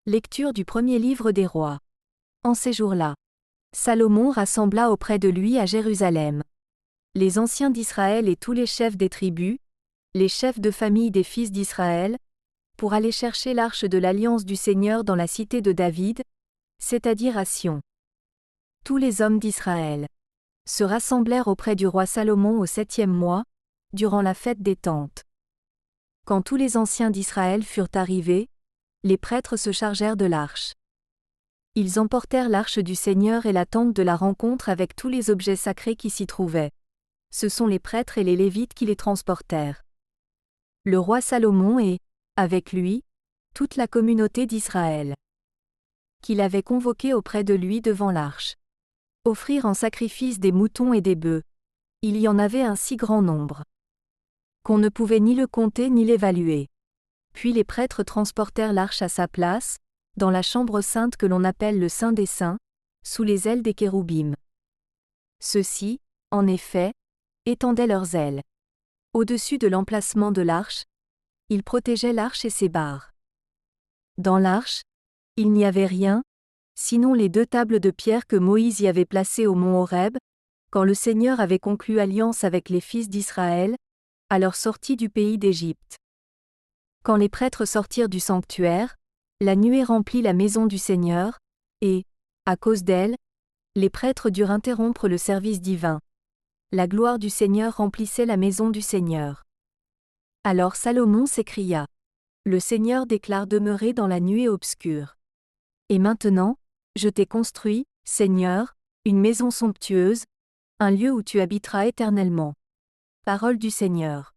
Lecture du premier livre des rois. En ces jours-là, Salomon rassembla auprès de lui à Jérusalem les anciens d'Israël et tous les chefs des tribus, les chefs de famille des fils d'Israël, pour aller chercher l'arche de l'alliance du Seigneur dans la cité de David, c'est-à-dire à Sion. Tous les hommes d'Israël se rassemblèrent auprès du roi Salomon au 7e mois, durant la fête des tentes. Quand tous les anciens d'Israël furent arrivés, les prêtres se chargèrent de l'arche. Ils emportèrent l'arche du Seigneur et la tente de la rencontre avec tous les objets sacrés qui s'y trouvaient. Ce sont les prêtres et les Lévites qui les transportèrent. Le roi Salomon et, avec lui, toute la communauté d'Israël, qu'il avait convoquée auprès de lui devant l'arche, offrirent en sacrifice des moutons et des bœufs. Il y en avait un si grand nombre qu'on ne pouvait ni le compter ni l'évaluer. Puis les prêtres transportèrent l'arche à sa place, dans la chambre sainte que l'on appelle le Saint des Saints, sous les ailes des kéroubim. Ceux-ci, en effet, étendaient leurs ailes au-dessus de l'emplacement de l'arche. Ils protégeaient l'arche et ses barres. Dans l'arche, il n'y avait rien, sinon les 2 tables de pierre que Moïse y avait placées au mont Horeb, quand le Seigneur avait conclu alliance avec les fils d'Israël, à leur sortie du pays d'Égypte. Quand les prêtres sortirent du sanctuaire, la nuée remplit la maison du Seigneur, et, à cause d'elle, les prêtres durent interrompre le service divin. La gloire du Seigneur remplissait la maison du Seigneur. Alors Salomon s'écria: Le Seigneur déclare demeurer dans la nuée obscure. Et maintenant, je t'ai construit, Seigneur, une maison somptueuse, un lieu où tu habiteras éternellement. Parole du Seigneur.